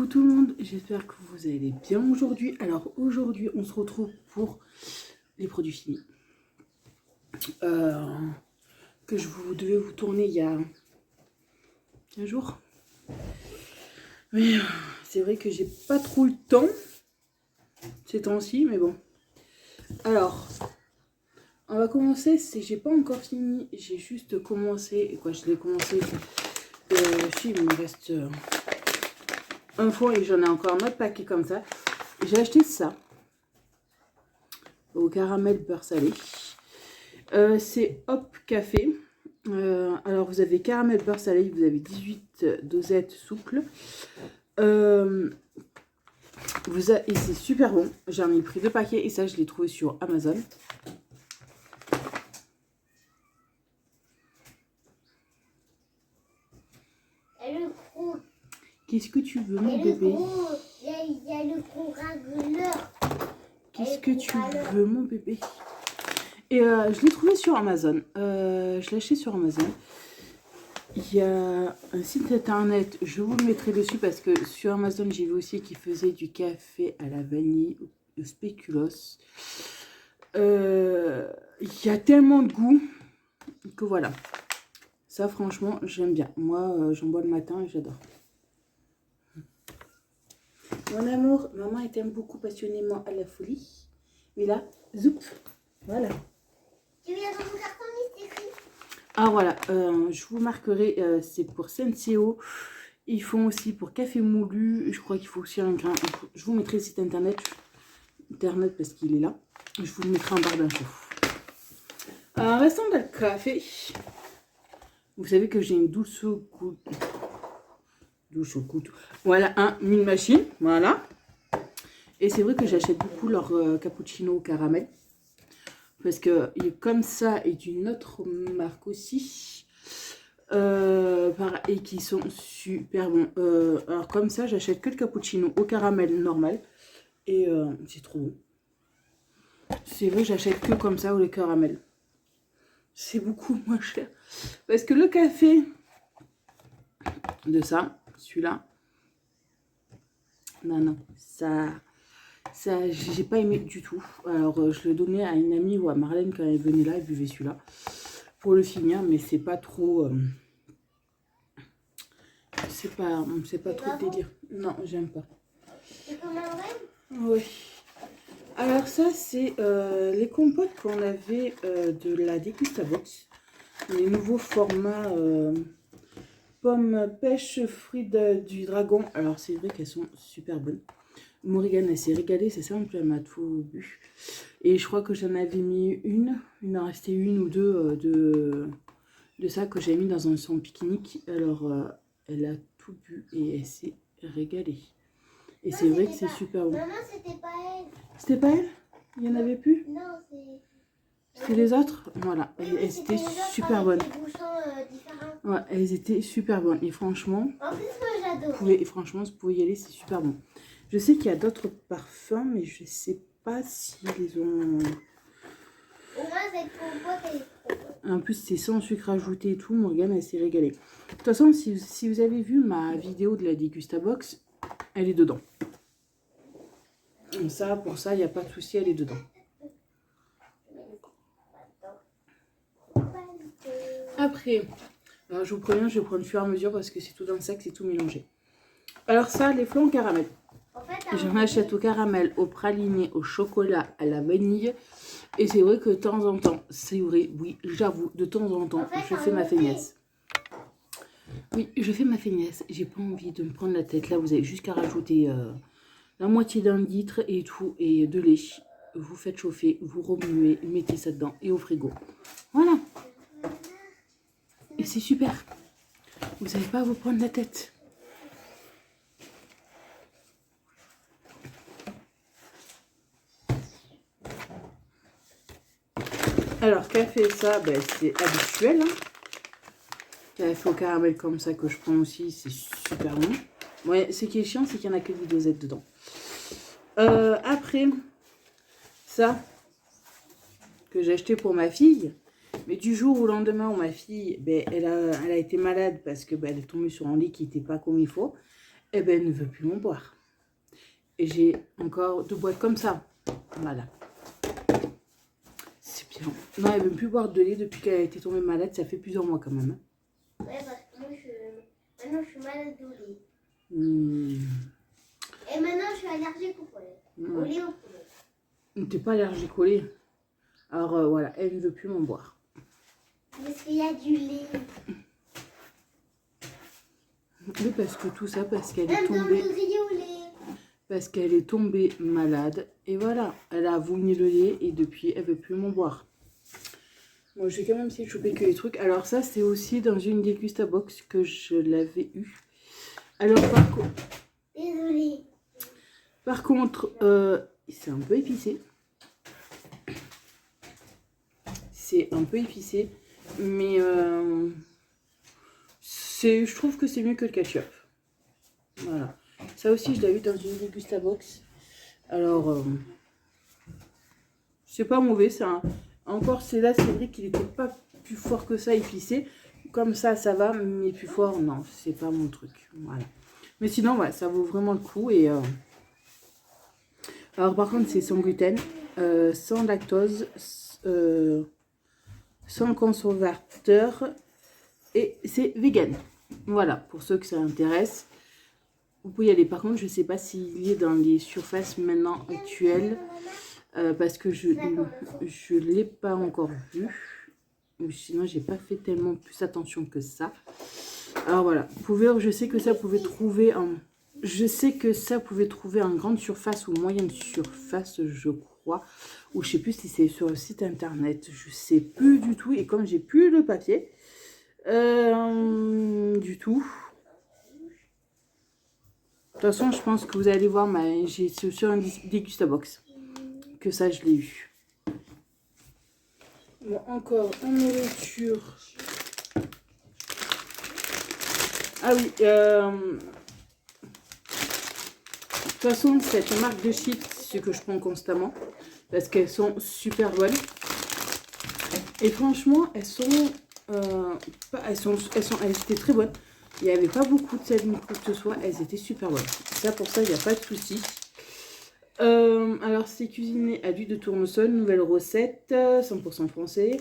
Coucou tout le monde, j'espère que vous allez bien aujourd'hui. Alors aujourd'hui on se retrouve pour les produits finis que je devais vous tourner il y a un jour. Mais c'est vrai que j'ai pas trop le temps ces temps-ci, mais bon. Alors on va commencer, j'ai pas encore fini, j'ai juste commencé, je l'ai commencé, si il me reste un fond et j'en ai encore un autre paquet comme ça. J'ai acheté ça au caramel beurre salé. C'est Hop Café. Alors vous avez caramel beurre salé, vous avez 18 dosettes souples. Et c'est super bon. J'en ai pris 2 paquets et ça je l'ai trouvé sur Amazon. Qu'est-ce que tu veux mon bébé? Il y a le gros ragleur. Qu'est-ce que tu veux mon bébé? Et je l'ai trouvé sur Amazon. Je l'ai acheté sur Amazon. Il y a un site internet, je vous le mettrai dessus parce que sur Amazon j'ai vu aussi qu'ils faisaient du café à la vanille, de spéculoos. Il y a tellement de goût que voilà. Ça franchement j'aime bien. Moi j'en bois le matin et j'adore. Mon amour, maman elle t'aime beaucoup passionnément à la folie. Mais là, zoup, voilà. Tu viens dans mon carton, c'est écrit. Ah voilà, je vous marquerai, c'est pour Senseo. Ils font aussi pour Café Moulu. Je crois qu'il faut aussi un grain. Je vous mettrai le site internet parce qu'il est là. Je vous le mettrai en barre d'infos. Restant dans le café. Vous savez que j'ai une douce au couteau. Voilà, une machine. Voilà. Et c'est vrai que j'achète beaucoup leur cappuccino au caramel. Parce que comme ça et d'une autre marque aussi. Et qui sont super bons. Alors comme ça, j'achète que le cappuccino au caramel normal. Et c'est trop bon. C'est vrai, j'achète que comme ça ou le caramel. C'est beaucoup moins cher. Parce que le café de ça, celui-là, non, ça j'ai pas aimé du tout. Alors je le donnais à une amie ou à Marlène quand elle venait là, elle buvait celui-là pour le finir, mais c'est pas trop c'est pas trop le délire. Non, j'aime pas. C'est comme un rêve? Oui. Alors ça c'est les compotes qu'on avait de la Degustabox, les nouveaux formats pommes, pêche, fruits du dragon. Alors c'est vrai qu'elles sont super bonnes. Morgane elle s'est régalée, c'est ça, elle m'a tout bu. Et je crois que j'en avais mis une, il en restait une ou deux de ça que j'ai mis dans son pique-nique. Alors elle a tout bu et elle s'est régalée. Et c'est vrai que c'est super bon. Maman, c'était pas elle. C'était pas elle? Il y en avait plus? Non, c'est... C'était les autres? Voilà, Oui, elles étaient super bonnes. Différents. Ouais, elles étaient super bonnes. Et franchement, en plus, moi j'adore. Franchement, vous pouvez y aller, c'est super bon. Je sais qu'il y a d'autres parfums, mais je sais pas s'ils les ont... Au moins, cette compote, elle est trop bonne. En plus, c'est sans sucre ajouté et tout. Morgane, elle s'est régalée. De toute façon, si vous avez vu ma vidéo de la Degustabox, elle est dedans. Et ça, pour ça, il n'y a pas de souci, elle est dedans. Après, alors je vous préviens, je vais prendre au fur et à mesure parce que c'est tout dans le sac, c'est tout mélangé. Alors ça, les flans au caramel. En fait, J'en achète au caramel, au praliné, au chocolat, à la vanille. Et c'est vrai que de temps en temps, c'est vrai, oui, j'avoue, de temps en temps, je fais ma feignasse. Oui, je fais ma feignasse. J'ai pas envie de me prendre la tête. Là, vous avez juste qu'à rajouter la moitié d'un litre et tout, et de lait. Vous faites chauffer, vous remuez, mettez ça dedans et au frigo. Voilà. Et c'est super. Vous n'avez pas à vous prendre la tête. Alors, café, ça, ben, c'est habituel. Hein. Café au caramel comme ça que je prends aussi, c'est super bon. Ouais, ce qui est chiant, c'est qu'il n'y en a que des dosettes dedans. Après, ça, que j'ai acheté pour ma fille. Mais du jour au lendemain où ma fille, ben, elle a été malade parce que ben, elle est tombée sur un lit qui n'était pas comme il faut. eh ben, elle ne veut plus m'en boire. Et j'ai encore 2 boîtes comme ça. Voilà. C'est bien. Non, elle ne veut plus boire de lait depuis qu'elle a été tombée malade. Ça fait plusieurs mois quand même. Ouais, parce que moi, maintenant, je suis malade au lait. Mmh. Et maintenant, je suis allergique au poulet. Au lait au poulet. T'es pas allergique au lait. Alors voilà, elle ne veut plus m'en boire. Parce qu'il y a du lait. Oui, parce que tout ça, parce qu'elle est Même dans le tombée. au lait. Parce qu'elle est tombée malade. Et voilà, elle a vomi le lait et depuis, elle veut plus m'en boire. Moi, je vais quand même essayer de choper que les trucs. Alors ça, c'est aussi dans une Degustabox que je l'avais eu. Alors Désolée. par contre, c'est un peu épicé. C'est un peu épicé. Mais je trouve que c'est mieux que le ketchup. Voilà. Ça aussi, je l'ai eu dans une Degustabox. Alors, c'est pas mauvais. Encore, c'est vrai qu'il n'était pas plus fort que ça, épicé. Comme ça va, mais plus fort, non, c'est pas mon truc. Voilà. Mais sinon, ouais, ça vaut vraiment le coup. Et, alors, par contre, c'est sans gluten, sans lactose, sans conservateur. Et c'est vegan. Voilà, pour ceux que ça intéresse. Vous pouvez y aller. Par contre, je ne sais pas s'il est dans les surfaces maintenant actuelles. Parce que je ne l'ai pas encore vu. Sinon, j'ai pas fait tellement plus attention que ça. Alors voilà. Je sais que ça pouvait trouver en... Je sais que ça pouvait trouver en grande surface ou moyenne surface, je crois. Ou je sais plus si c'est sur le site internet. Je sais plus du tout. Et comme j'ai plus le papier... du tout. De toute façon, je pense que vous allez voir, j'ai sur un Degustabox que ça, je l'ai eu. Bon, encore en nourriture. Ah oui, de toute façon, cette marque de chips, c'est ce que je prends constamment parce qu'elles sont super bonnes. Et franchement, elles étaient très bonnes. Il n'y avait pas beaucoup de sel ni quoi que ce soit. Elles étaient super bonnes. Ça, pour ça, il n'y a pas de souci. Alors, c'est cuisiné à l'huile de tournesol. Nouvelle recette. 100% français.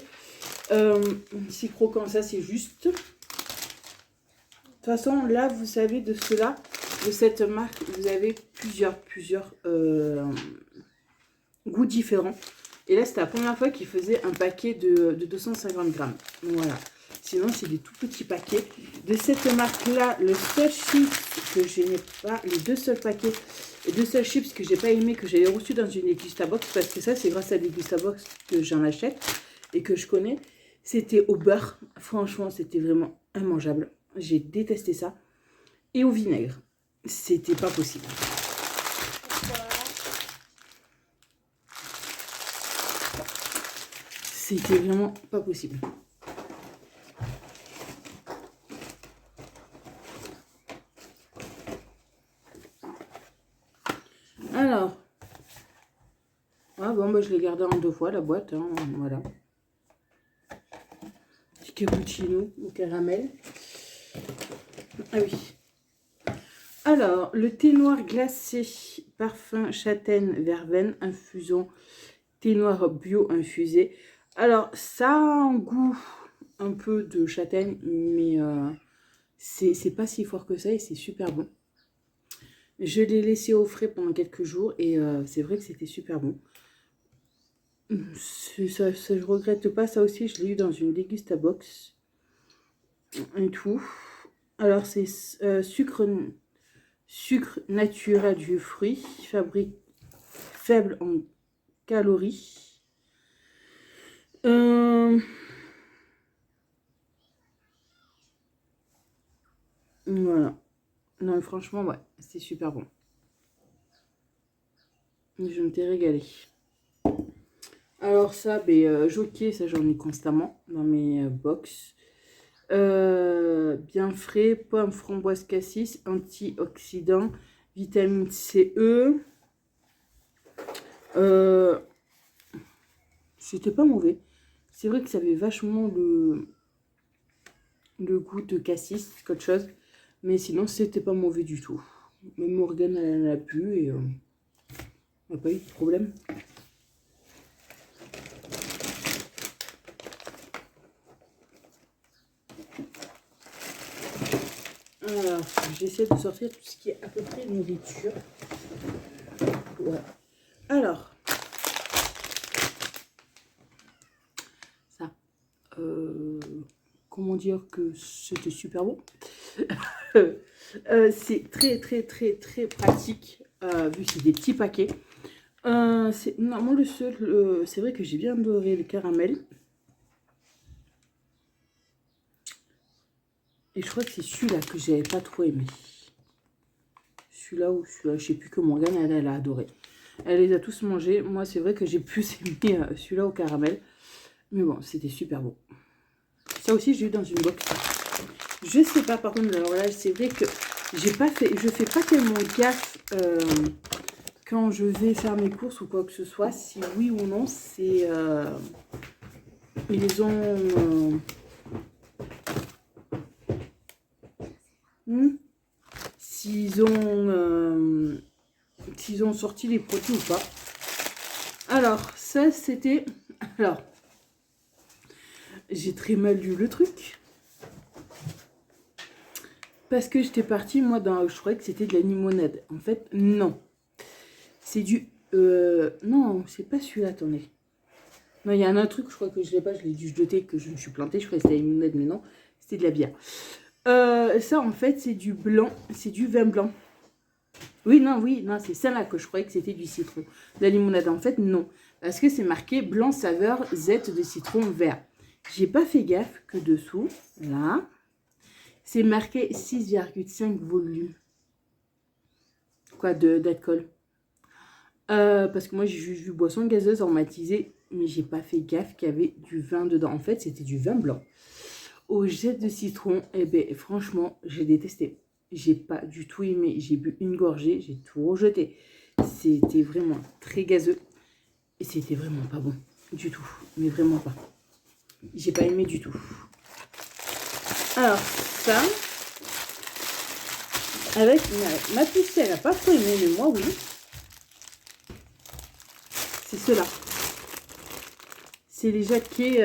C'est croquant, ça, c'est juste. De toute façon, là, vous savez de cela, de cette marque, vous avez plusieurs goûts différents. Et là, c'était la première fois qu'ils faisaient un paquet de 250 grammes. Voilà. Sinon, c'est des tout petits paquets. De cette marque-là, le seul chips que je n'ai pas, les 2 seuls paquets, les 2 seuls chips que j'ai pas aimé, que j'avais reçu dans une Degustabox, parce que ça, c'est grâce à Degustabox que j'en achète et que je connais, c'était au beurre. Franchement, c'était vraiment immangeable. J'ai détesté ça. Et au vinaigre. C'était pas possible. C'était vraiment pas possible. Alors. Ah bon, bah, je l'ai gardé en 2 fois, la boîte. Hein, voilà. Petit cappuccino au caramel. Ah oui. Alors, le thé noir glacé, parfum châtaigne verveine, infusion, thé noir bio infusé. Alors, ça a un goût un peu de châtaigne, mais c'est pas si fort que ça et c'est super bon. Je l'ai laissé au frais pendant quelques jours et c'est vrai que c'était super bon. Ça, je regrette pas, ça aussi, je l'ai eu dans une Degustabox et tout. Alors, c'est sucre naturel du fruit, fabrique faible en calories. Voilà. Non, franchement, ouais, c'est super bon. Je me t'ai régalé. Alors ça, Jockey, ça j'en ai constamment dans mes box. Bien frais, pomme, framboise, cassis, antioxydants, vitamine C, E. C'était pas mauvais. C'est vrai que ça avait vachement le goût de cassis, qu'autre chose. Mais sinon, c'était pas mauvais du tout. Même Morgane, elle en a plus et on n'a pas eu de problème. Alors, j'essaie de sortir tout ce qui est à peu près nourriture. Ouais. Alors, ça, comment dire que c'était super bon. C'est très pratique, vu que c'est des petits paquets. Normalement, le seul, c'est vrai que j'ai bien adoré le caramel. Et je crois que c'est celui-là que j'avais pas trop aimé. Celui-là ou celui-là, je sais plus que Morgane, elle a adoré. Elle les a tous mangés. Moi, c'est vrai que j'ai plus aimé celui-là au caramel. Mais bon, c'était super bon. Ça aussi, j'ai eu dans une box. Je sais pas, par contre, alors là, c'est vrai que je fais pas tellement gaffe quand je vais faire mes courses ou quoi que ce soit. Si oui ou non, c'est... ils ont... s'ils ont sorti les produits ou pas. Alors, ça, c'était... Alors, j'ai très mal lu le truc. Parce que j'étais partie, moi, je croyais que c'était de la limonade. En fait, non. C'est du... non, c'est pas celui-là, attendez. Non, il y a un autre truc, je crois que je l'ai pas, je l'ai dû jeter, que je me suis plantée. Je croyais que c'était la limonade, mais non, c'était de la bière. Ça, en fait, c'est du blanc, c'est du vin blanc. Oui, non, c'est celle-là que je croyais que c'était du citron. De la limonade, en fait, non. Parce que c'est marqué blanc saveur Z de citron vert. J'ai pas fait gaffe que dessous, là, c'est marqué 6,5 volumes. Quoi, d'alcool. Parce que moi, j'ai juste vu boisson gazeuse aromatisée, mais j'ai pas fait gaffe qu'il y avait du vin dedans. En fait, c'était du vin blanc. Au jet de citron, eh ben, franchement, j'ai détesté. J'ai pas du tout aimé. J'ai bu une gorgée, j'ai tout rejeté. C'était vraiment très gazeux. Et c'était vraiment pas bon. Du tout. Mais vraiment pas. J'ai pas aimé du tout. Alors, ça. Avec ma petite, elle a pas trop aimé, mais moi, oui. C'est ceux-là. C'est les jaquets.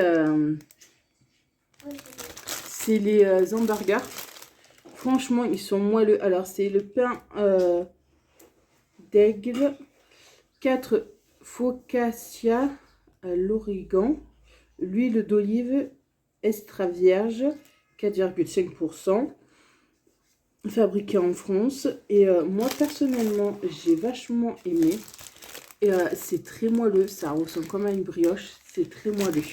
C'est les hamburgers. Franchement, ils sont moelleux. Alors, c'est le pain d'aigle, 4 focaccia à l'origan, l'huile d'olive extra vierge, 4,5%, fabriqué en France. Et moi, personnellement, j'ai vachement aimé. Et c'est très moelleux, ça ressemble comme à une brioche. C'est très moelleux.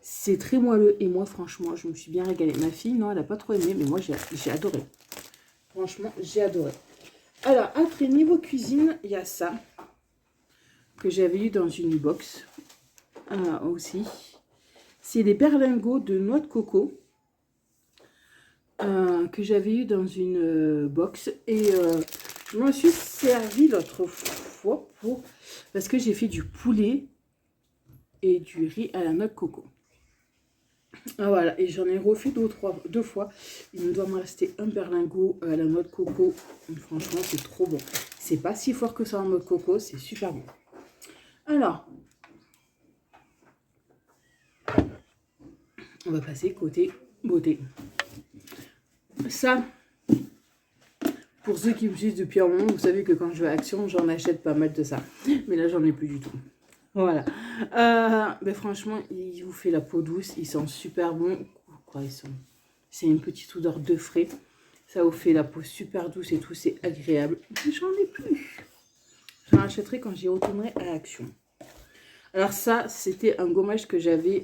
C'est très moelleux et moi, franchement, je me suis bien régalée. Ma fille, non, elle n'a pas trop aimé, mais moi, j'ai adoré. Franchement, j'ai adoré. Alors, après, niveau cuisine, il y a ça que j'avais eu dans une box aussi. C'est des berlingots de noix de coco que j'avais eu dans une box. Et je m'en suis servi l'autre fois parce que j'ai fait du poulet et du riz à la noix de coco. Ah, voilà, et j'en ai refait deux fois. Il me doit me rester un berlingot à la noix de coco. Franchement, c'est trop bon. C'est pas si fort que ça en noix de coco, c'est super bon. Alors, on va passer côté beauté. Ça, pour ceux qui me suivent depuis un moment, vous savez que quand je vais à Action, j'en achète pas mal de ça. Mais là, j'en ai plus du tout. Voilà. Mais franchement, il vous fait la peau douce. Ils sont super bons. Quoi, c'est une petite odeur de frais. Ça vous fait la peau super douce et tout. C'est agréable. Mais j'en ai plus. J'en achèterai quand j'y retournerai à Action. Alors ça, c'était un gommage que j'avais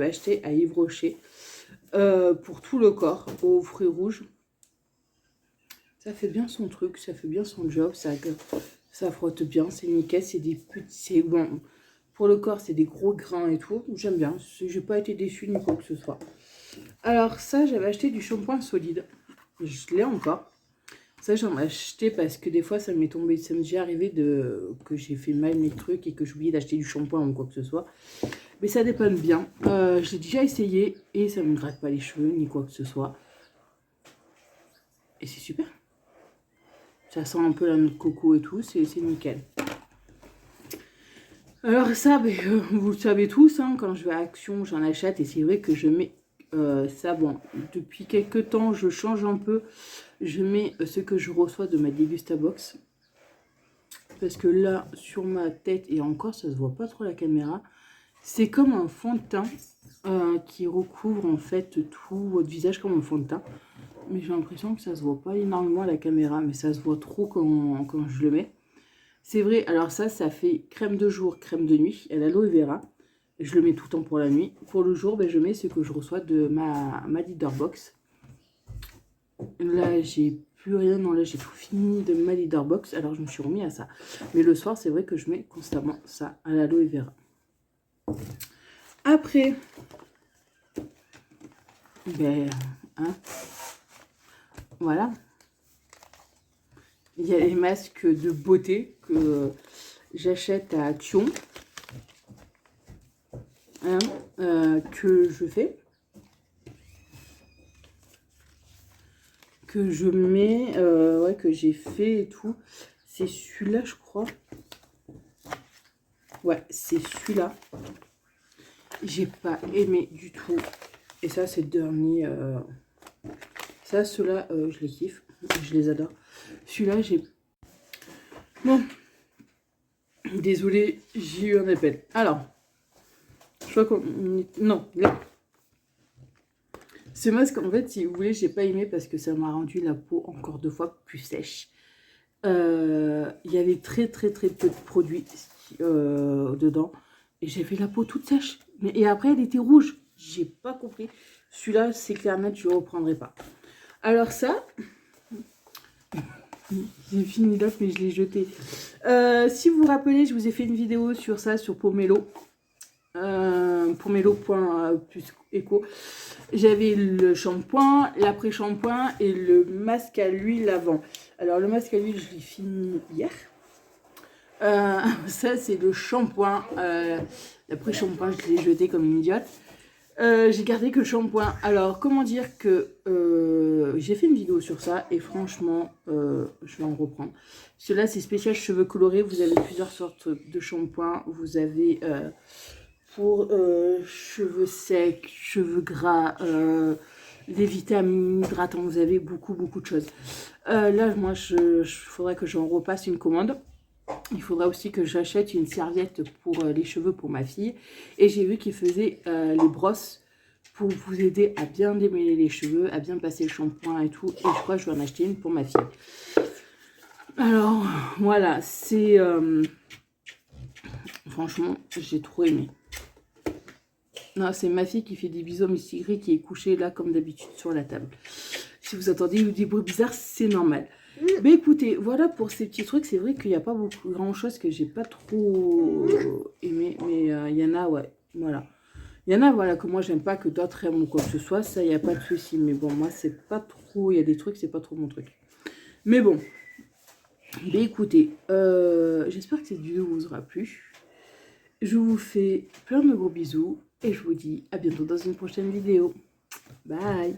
acheté à Yves Rocher. Pour tout le corps, aux fruits rouges. Ça fait bien son truc. Ça fait bien son job. Ça frotte bien. C'est nickel. C'est des petits... Bon, pour le corps, c'est des gros grains et tout. J'aime bien. J'ai pas été déçue ni quoi que ce soit. Alors ça, j'avais acheté du shampoing solide. Je l'ai encore. Ça, j'en ai acheté parce que des fois, ça m'est tombé. Ça m'est déjà arrivé que j'ai fait mal mes trucs et que j'ai oublié d'acheter du shampoing ou quoi que ce soit. Mais ça dépanne bien. J'ai déjà essayé et ça ne me gratte pas les cheveux ni quoi que ce soit. Et c'est super. Ça sent un peu la noix de coco et tout, c'est nickel. Alors ça, vous le savez tous, hein, quand je vais à Action, j'en achète et c'est vrai que je mets ça. Bon, depuis quelques temps, je change un peu. Je mets ce que je reçois de ma Dégustabox. Parce que là, sur ma tête, et encore, ça se voit pas trop la caméra, c'est comme un fond de teint qui recouvre en fait tout votre visage comme un fond de teint. Mais j'ai l'impression que ça se voit pas énormément à la caméra, mais ça se voit trop quand je le mets. C'est vrai, alors ça fait crème de jour, crème de nuit, et l'aloe vera. Je le mets tout le temps pour la nuit. Pour le jour, je mets ce que je reçois de ma Leaderbox. Là, j'ai plus rien. Non, là, j'ai tout fini de ma Leaderbox. Alors, je me suis remis à ça. Mais le soir, c'est vrai que je mets constamment ça à l'aloe vera. Après, voilà. Il y a les masques de beauté que j'achète à Action. Que je fais. Que je mets, ouais, que j'ai fait et tout. C'est celui-là, je crois. Ouais, c'est celui-là. J'ai pas aimé du tout. Et ça, c'est le dernier. Ça, ceux-là, je les kiffe. Je les adore. Celui-là, j'ai... Bon. Désolée, j'ai eu un appel. Alors, je crois qu'on... Non, là. Ce masque, en fait, si vous voulez, j'ai pas aimé parce que ça m'a rendu la peau encore 2 fois plus sèche. Il y avait très peu de produits dedans. Et j'avais la peau toute sèche. Et après, elle était rouge. J'ai pas compris. Celui-là, c'est clair net, je ne reprendrai pas. Alors ça, j'ai fini l'offre, mais je l'ai jeté. Si vous vous rappelez, je vous ai fait une vidéo sur ça, sur Pomelo. Pomelo.eco. J'avais le shampoing, l'après-shampoing et le masque à l'huile avant. Alors, le masque à l'huile, je l'ai fini hier. Ça, c'est le shampoing. L'après-shampoing, je l'ai jeté comme une idiote. J'ai gardé que le shampoing. Alors, comment dire que j'ai fait une vidéo sur ça et franchement, je vais en reprendre. Celui-là, c'est spécial cheveux colorés. Vous avez plusieurs sortes de shampoings. Vous avez pour cheveux secs, cheveux gras, des vitamines hydratants. Vous avez beaucoup de choses. Là, moi, faudrait que j'en repasse une commande. Il faudra aussi que j'achète une serviette pour les cheveux pour ma fille. Et j'ai vu qu'ils faisaient les brosses pour vous aider à bien démêler les cheveux, à bien passer le shampoing et tout. Et je crois que je vais en acheter une pour ma fille. Alors, voilà, c'est... franchement, j'ai trop aimé. Non, c'est ma fille qui fait des bisous à Miss Tigri qui est couchée là comme d'habitude sur la table. Si vous entendez des bruits bizarres, c'est normal. Mais écoutez, voilà pour ces petits trucs. C'est vrai qu'il n'y a pas grand chose que j'ai pas trop aimé. Mais il y en a, ouais, voilà. Il y en a, voilà, que moi j'aime pas, que d'autres aiment ou quoi que ce soit. Ça, il n'y a pas de souci. Mais bon, moi, c'est pas trop... Il y a des trucs, c'est pas trop mon truc. Mais bon. Mais écoutez, j'espère que cette vidéo vous aura plu. Je vous fais plein de gros bisous. Et je vous dis à bientôt dans une prochaine vidéo. Bye!